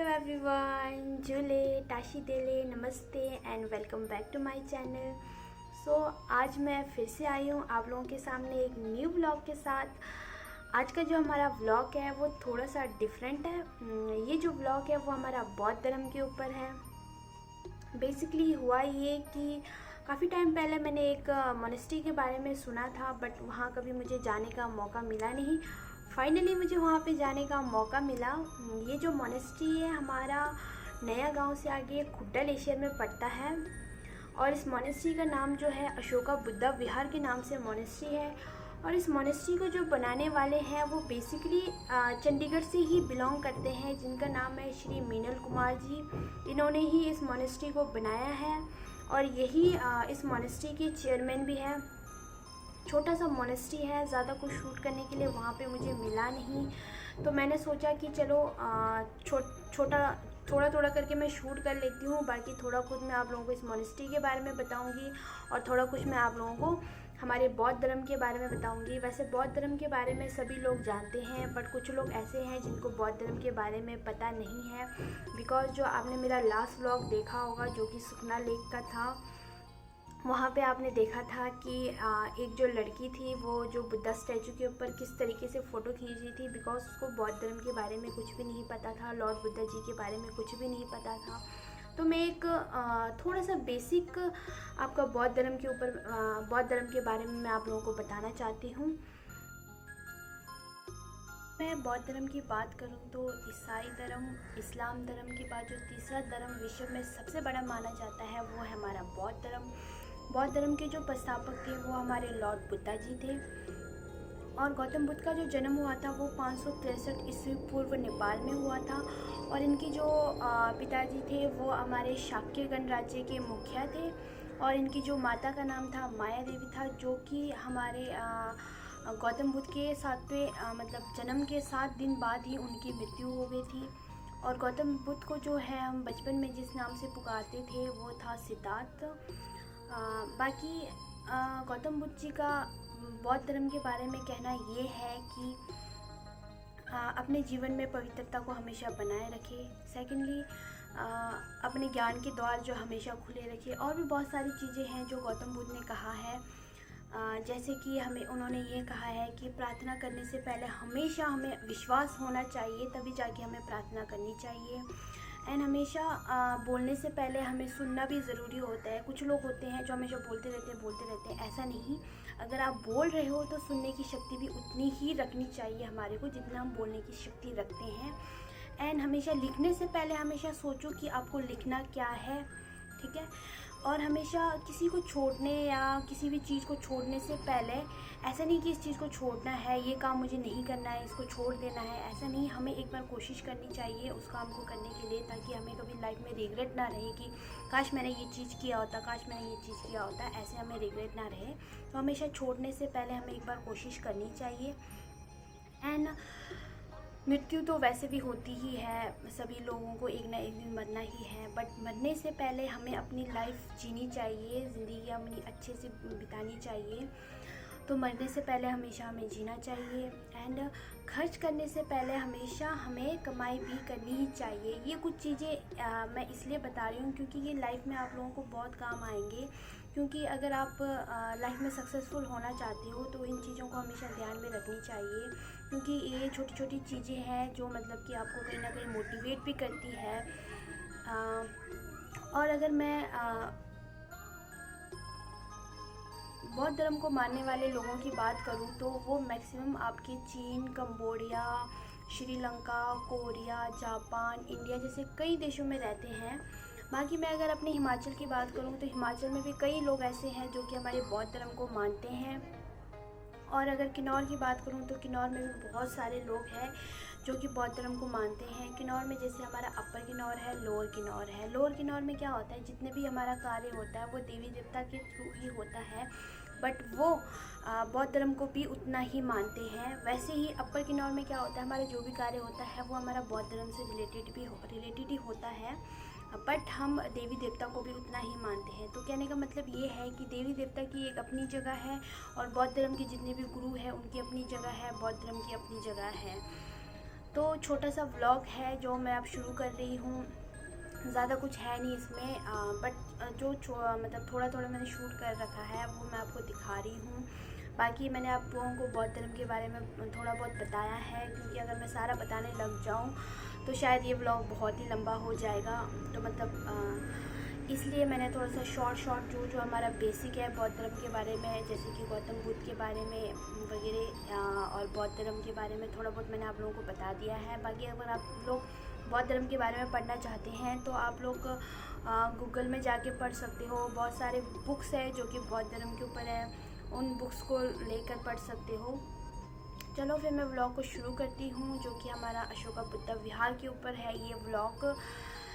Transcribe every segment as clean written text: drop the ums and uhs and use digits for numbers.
Hello everyone, जुले टाशी देले नमस्ते and welcome back to my channel. So आज मैं फिर से आई हूँ आप लोगों के सामने एक न्यू व्लॉग के साथ। आज का जो हमारा व्लॉग है वो थोड़ा सा डिफरेंट है। ये जो व्लॉग है वो हमारा बौद्ध धर्म के ऊपर है। बेसिकली हुआ ये कि काफ़ी टाइम पहले मैंने एक मोनेस्ट्री के बारे में सुना था, बट वहाँ कभी मुझे जाने का मौका मिला नहीं। फाइनली मुझे वहाँ पे जाने का मौका मिला। ये जो मोनेस्ट्री है हमारा नया गांव से आगे खुड्डा लेशियर में पड़ता है और इस मोनेस्ट्री का नाम जो है अशोका बुद्धा विहार के नाम से मोनेस्ट्री है। और इस मोनेस्ट्री को जो बनाने वाले हैं वो बेसिकली चंडीगढ़ से ही बिलोंग करते हैं, जिनका नाम है श्री मीनल कुमार जी। इन्होंने ही इस मोनेस्ट्री को बनाया है और यही इस मोनेस्ट्री के चेयरमैन भी हैं। छोटा सा मोनेस्ट्री है, ज़्यादा कुछ शूट करने के लिए वहाँ पे मुझे मिला नहीं, तो मैंने सोचा कि चलो थोड़ा थोड़ा करके मैं शूट कर लेती हूँ। बाकी थोड़ा खुद मैं आप लोगों को इस मोनेस्ट्री के बारे में बताऊँगी और थोड़ा कुछ मैं आप लोगों को हमारे बौद्ध धर्म के बारे में बताऊँगी। वैसे बौद्ध धर्म के बारे में सभी लोग जानते हैं, बट कुछ लोग ऐसे हैं जिनको बौद्ध धर्म के बारे में पता नहीं है। बिकॉज जो आपने मेरा लास्ट व्लॉग देखा होगा जो कि सुखना लेक का था, वहाँ पे आपने देखा था कि एक जो लड़की थी वो जो बुद्धा स्टैचू के ऊपर किस तरीके से फ़ोटो खींच रही थी, बिकॉज उसको बौद्ध धर्म के बारे में कुछ भी नहीं पता था, लॉर्ड बुद्धा जी के बारे में कुछ भी नहीं पता था। तो मैं एक थोड़ा सा बेसिक आपका बौद्ध धर्म के ऊपर बौद्ध धर्म के बारे में मैं आप लोगों को बताना चाहती हूँ। मैं बौद्ध धर्म की बात करूं तो ईसाई धर्म, इस्लाम धर्म के बाद जो तीसरा धर्म विश्व में सबसे बड़ा माना जाता है वो है हमारा बौद्ध धर्म। बौद्ध धर्म के जो प्रस्थापक थे वो हमारे लॉर्ड बुद्धा जी थे और गौतम बुद्ध का जो जन्म हुआ था वो 563 ईस्वी पूर्व नेपाल में हुआ था। और इनके जो पिताजी थे वो हमारे शाक्य गणराज्य के मुखिया थे और इनकी जो माता का नाम था माया देवी था, जो कि हमारे गौतम बुद्ध के सातवें मतलब जन्म के 7 दिन बाद ही उनकी मृत्यु हो गई थी। और गौतम बुद्ध को जो है हम बचपन में जिस नाम से पुकारते थे वो था सिद्धार्थ। बाकी गौतम बुद्ध जी का बौद्ध धर्म के बारे में कहना ये है कि अपने जीवन में पवित्रता को हमेशा बनाए रखे। सेकेंडली अपने ज्ञान के द्वार जो हमेशा खुले रखे। और भी बहुत सारी चीज़ें हैं जो गौतम बुद्ध ने कहा है, जैसे कि उन्होंने ये कहा है कि प्रार्थना करने से पहले हमेशा हमें विश्वास होना चाहिए, तभी जाके हमें प्रार्थना करनी चाहिए। एंड हमेशा बोलने से पहले हमें सुनना भी ज़रूरी होता है। कुछ लोग होते हैं जो हमेशा बोलते रहते हैं, ऐसा नहीं। अगर आप बोल रहे हो तो सुनने की शक्ति भी उतनी ही रखनी चाहिए हमारे को जितना हम बोलने की शक्ति रखते हैं। एंड हमेशा लिखने से पहले हमेशा सोचो कि आपको लिखना क्या है, ठीक है। और हमेशा किसी को छोड़ने या किसी भी चीज़ को छोड़ने से पहले ऐसा नहीं कि इस चीज़ को छोड़ना है, ये काम मुझे नहीं करना है, इसको छोड़ देना है, ऐसा नहीं। हमें एक बार कोशिश करनी चाहिए उस काम को करने के लिए, ताकि हमें कभी लाइफ में रिग्रेट ना रहे कि काश मैंने ये चीज़ किया होता, काश मैंने ये चीज़ किया होता, ऐसे हमें रिग्रेट ना रहे। तो हमेशा छोड़ने से पहले हमें एक बार कोशिश करनी चाहिए। एंड मृत्यु तो वैसे भी होती ही है, सभी लोगों को एक ना एक दिन मरना ही है, बट मरने से पहले हमें अपनी लाइफ जीनी चाहिए, ज़िंदगी अपनी अच्छे से बितानी चाहिए। तो मरने से पहले हमेशा हमें जीना चाहिए। एंड खर्च करने से पहले हमेशा हमें कमाई भी करनी ही चाहिए। ये कुछ चीज़ें मैं इसलिए बता रही हूँ क्योंकि ये लाइफ में आप लोगों को बहुत काम आएंगे। क्योंकि अगर आप लाइफ में सक्सेसफुल होना चाहते हो तो इन चीज़ों को हमेशा ध्यान में रखनी चाहिए, क्योंकि ये छोटी छोटी चीज़ें हैं जो मतलब कि आपको कहीं ना कहीं मोटिवेट भी करती है। और अगर मैं बौद्ध धर्म को मानने वाले लोगों की बात करूं तो वो मैक्सिमम आपके चीन, Cambodia, Sri Lanka, Korea, Japan, India जैसे कई देशों में रहते हैं। बाकी मैं अगर अपने हिमाचल की बात करूं तो हिमाचल में भी कई लोग ऐसे हैं जो कि हमारे बौद्ध धर्म को मानते हैं। और अगर किन्नौर की बात करूं तो किन्नौर में भी बहुत सारे लोग हैं जो कि बौद्ध धर्म को मानते हैं। किन्नौर में जैसे हमारा अपर किन्नौर है, लोअर किन्नौर है। लोअर किन्नौर में क्या होता है, जितने भी हमारा कार्य होता है वो देवी देवता के थ्रू ही होता है, बट वो बौद्ध धर्म को भी उतना ही मानते हैं। वैसे ही अपर किन्नौर में क्या होता है, हमारा जो भी कार्य होता है वो हमारा बौद्ध धर्म से रिलेटेड ही होता है, बट हम देवी देवता को भी उतना ही मानते हैं। तो कहने का मतलब ये है कि देवी देवता की एक अपनी जगह है और बौद्ध धर्म के जितने भी गुरु हैं उनकी अपनी जगह है, बौद्ध धर्म की अपनी जगह है। तो छोटा सा व्लॉग है जो मैं अब शुरू कर रही हूँ। ज़्यादा कुछ है नहीं इसमें, बट मतलब थोड़ा थोड़ा मैंने शूट कर रखा है वो मैं आपको दिखा रही हूँ। बाकी मैंने आप लोगों को बौद्ध धर्म के बारे में थोड़ा बहुत बताया है, क्योंकि अगर मैं सारा बताने लग जाऊँ तो शायद ये व्लॉग बहुत ही लंबा हो जाएगा। तो मतलब इसलिए मैंने थोड़ा सा शॉर्ट जो हमारा बेसिक है बौद्ध धर्म के बारे में, जैसे कि गौतम बुद्ध के बारे में वगैरह, और बौद्ध धर्म के बारे में थोड़ा बहुत मैंने आप लोगों को बता दिया है। बाकी अगर आप लोग बौद्ध धर्म के बारे में पढ़ना चाहते हैं तो आप लोग गूगल में जाके पढ़ सकते हो। बहुत सारे बुक्स है जो कि बौद्ध धर्म के ऊपर है, उन बुक्स को लेकर पढ़ सकते हो। चलो फिर मैं व्लॉग को शुरू करती हूँ, जो कि हमारा अशोका बुद्धा विहार के ऊपर है ये व्लॉग।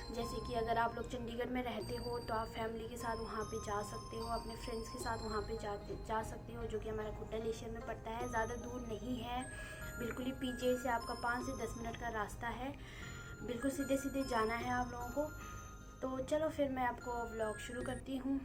जैसे कि अगर आप लोग चंडीगढ़ में रहते हो तो आप फैमिली के साथ वहाँ पे जा सकते हो, अपने फ्रेंड्स के साथ वहाँ पे जा सकते हो, जो कि हमारा गुड्डा लेशियर में पड़ता है। ज़्यादा दूर नहीं है, बिल्कुल ही पीजे से आपका 5 से 10 मिनट का रास्ता है। बिल्कुल सीधे सीधे जाना है आप लोगों को। तो चलो फिर मैं आपको व्लॉग शुरू करती हूँ।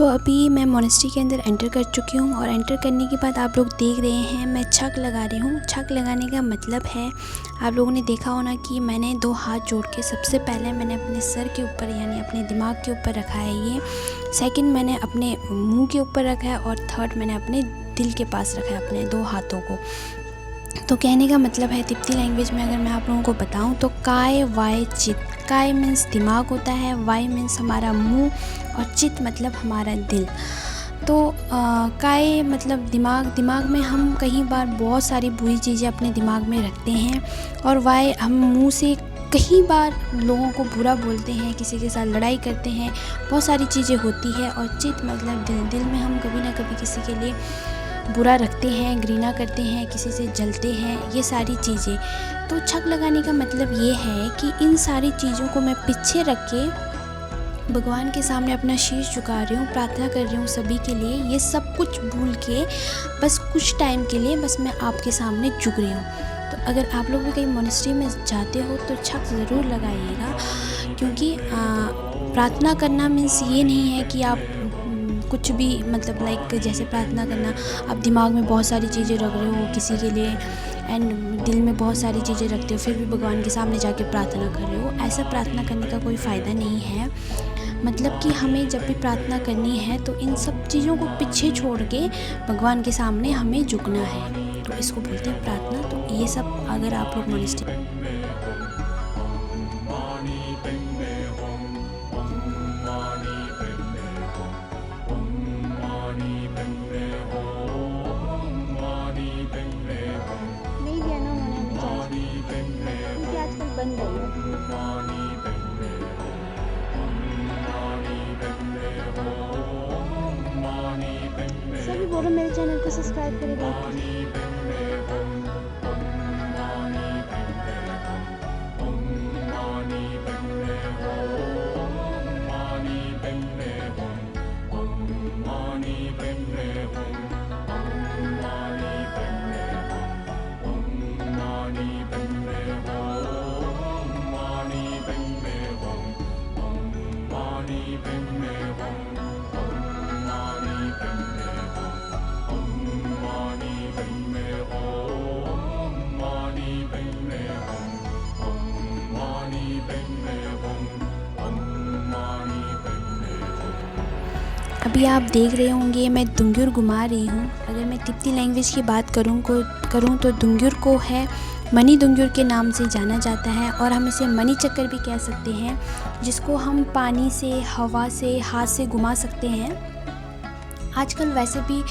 अभी मैं मोनेस्ट्री के अंदर एंटर कर चुकी हूँ, और एंटर करने के बाद आप लोग देख रहे हैं मैं छक लगा रही हूँ। छक लगाने का मतलब है, आप लोगों ने देखा होना कि मैंने 2 हाथ जोड़ के सबसे पहले मैंने अपने सर के ऊपर यानी अपने दिमाग के ऊपर रखा है ये, सेकंड मैंने अपने मुंह के ऊपर रखा है, और थर्ड मैंने अपने दिल के पास रखा है अपने 2 हाथों को। तो कहने का मतलब है तिब्बती लैंग्वेज में अगर मैं आप लोगों को बताऊं तो काय वाय चित। काय मीन्स दिमाग होता है, वाय मीन्स हमारा मुंह, और चित मतलब हमारा दिल। तो काय मतलब दिमाग में हम कई बार बहुत सारी बुरी चीज़ें अपने दिमाग में रखते हैं, और वाय हम मुंह से कई बार लोगों को बुरा बोलते हैं, किसी के साथ लड़ाई करते हैं, बहुत सारी चीज़ें होती है। और चित मतलब दिल में हम कभी ना कभी किसी के लिए बुरा रखते हैं, घृणा करते हैं, किसी से जलते हैं, ये सारी चीज़ें। तो छक लगाने का मतलब ये है कि इन सारी चीज़ों को मैं पीछे रख के भगवान के सामने अपना शीश झुका रही हूँ, प्रार्थना कर रही हूँ सभी के लिए। ये सब कुछ भूल के बस कुछ टाइम के लिए बस मैं आपके सामने झुक रही हूँ। तो अगर आप लोग भी कहीं मोनेस्ट्री में जाते हो तो छक ज़रूर लगाइएगा, क्योंकि प्रार्थना करना मीन्स ये नहीं है कि आप कुछ भी मतलब लाइक जैसे प्रार्थना करना आप दिमाग में बहुत सारी चीज़ें रख रहे हो किसी के लिए, एंड दिल में बहुत सारी चीज़ें रखते हो, फिर भी भगवान के सामने जाके प्रार्थना कर रहे हो। ऐसा प्रार्थना करने का कोई फ़ायदा नहीं है। मतलब कि हमें जब भी प्रार्थना करनी है तो इन सब चीज़ों को पीछे छोड़ के भगवान के सामने हमें झुकना है, तो इसको बोलते हैं प्रार्थना। तो ये सब अगर आप लोग मोनेस्ट्री नहीं दिया ना उन्होंने हमें चार्ज, क्योंकि आजकल बंद है। सभी बोलो मेरे चैनल को सब्सक्राइब करें, लाइक करें। अभी आप देख रहे होंगे मैं दुंगुर घुमा रही हूँ। अगर मैं तिब्बती लैंग्वेज की बात करूँ तो दुंगुर को है मनी दुंगुर के नाम से जाना जाता है और हम इसे मनी चक्कर भी कह सकते हैं, जिसको हम पानी से, हवा से, हाथ से घुमा सकते हैं। आजकल वैसे भी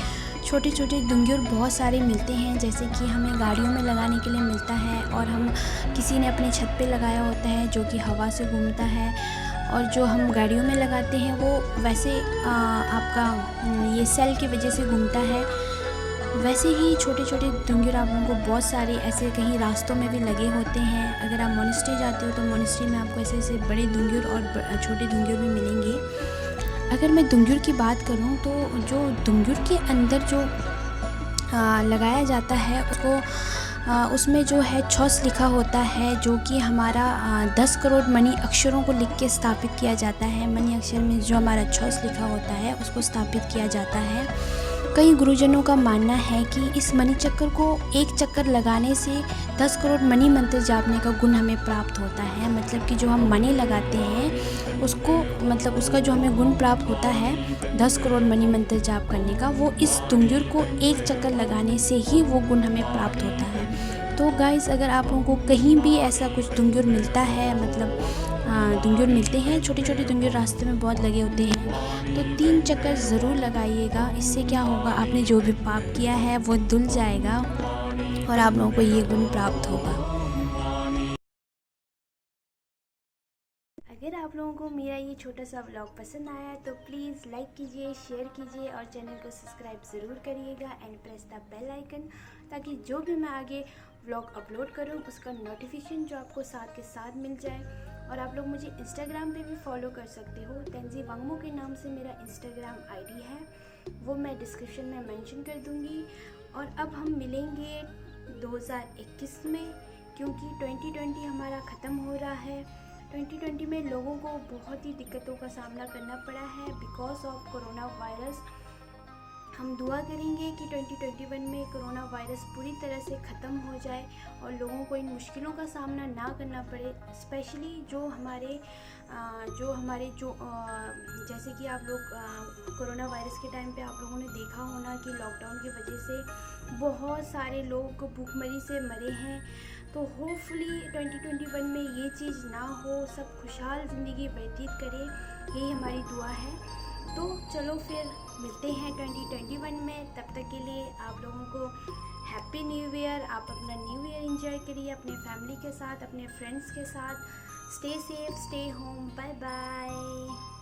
छोटे छोटे दुंगुर बहुत सारे मिलते हैं, जैसे कि हमें गाड़ियों में लगाने के लिए मिलता है और हम किसी ने अपने छत पे लगाया होता है जो कि हवा से घूमता है, और जो हम गाड़ियों में लगाते हैं वो वैसे आपका ये सेल की वजह से घूमता है। वैसे ही छोटे छोटे दुंगुर आप लोगों को बहुत सारे ऐसे कहीं रास्तों में भी लगे होते हैं। अगर आप मोनेस्ट्री जाते हो तो मोनेस्ट्री में आपको ऐसे ऐसे बड़े दुंगुर और छोटे दुंगुर भी मिलेंगे। अगर मैं दुंगुर की बात करूं तो जो दुंगुर के अंदर जो लगाया जाता है उसमें जो है छौस लिखा होता है, जो कि हमारा 10 करोड़ मनी अक्षरों को लिख के स्थापित किया जाता है। मनी अक्षर में जो हमारा छौस लिखा होता है उसको स्थापित किया जाता है। कई गुरुजनों का मानना है कि इस मनी चक्कर को एक चक्कर लगाने से 10 करोड़ मनी मंत्र जापने का गुण हमें प्राप्त होता है। मतलब कि जो हम मनी लगाते हैं उसको, मतलब उसका जो हमें गुण प्राप्त होता है 10 करोड़ मनी मंत्र जाप करने का, वो इस दुंगुर को एक चक्कर लगाने से ही वो गुण हमें प्राप्त होता है। तो गाइस, अगर आप लोगों को कहीं भी ऐसा कुछ दुंगुर मिलता है, मतलब दुंगुर मिलते हैं, छोटे छोटे दुंगुर रास्ते में बहुत लगे होते हैं, तो 3 चक्कर ज़रूर लगाइएगा। इससे क्या होगा, आपने जो भी पाप किया है वो धुल जाएगा और आप लोगों को ये गुण प्राप्त होगा। अगर आप लोगों को मेरा ये छोटा सा व्लॉग पसंद आया तो प्लीज़ लाइक कीजिए, शेयर कीजिए और चैनल को सब्सक्राइब ज़रूर करिएगा and press the bell icon, ताकि जो भी मैं आगे व्लॉग अपलोड करूँ उसका नोटिफिकेशन जो आपको साथ के साथ मिल जाए। और आप लोग मुझे इंस्टाग्राम पे भी फॉलो कर सकते हो। तेंजी वांगमो के नाम से मेरा इंस्टाग्राम आईडी है, वो मैं डिस्क्रिप्शन में मेंशन कर दूँगी। और अब हम मिलेंगे 2021 में, क्योंकि 2020 हमारा ख़त्म हो रहा है। 2020 में लोगों को बहुत ही दिक्कतों का सामना करना पड़ा है बिकॉज ऑफ कोरोना वायरस। हम दुआ करेंगे कि 2021 में कोरोना वायरस पूरी तरह से ख़त्म हो जाए और लोगों को इन मुश्किलों का सामना ना करना पड़े। स्पेशली जो हमारे जैसे कि आप लोग कोरोना वायरस के टाइम पे आप लोगों ने देखा होना कि लॉकडाउन की वजह से बहुत सारे लोग भूखमरी से मरे हैं। तो होपफुली 2021 में ये चीज़ ना हो, सब खुशहाल ज़िंदगी व्यतीत करें, यही हमारी दुआ है। तो चलो फिर मिलते हैं 2021 में। तब तक के लिए आप लोगों को हैप्पी न्यू ईयर। आप अपना न्यू ईयर एंजॉय करिए अपने फैमिली के साथ, अपने फ्रेंड्स के साथ। Stay safe, stay home, bye bye.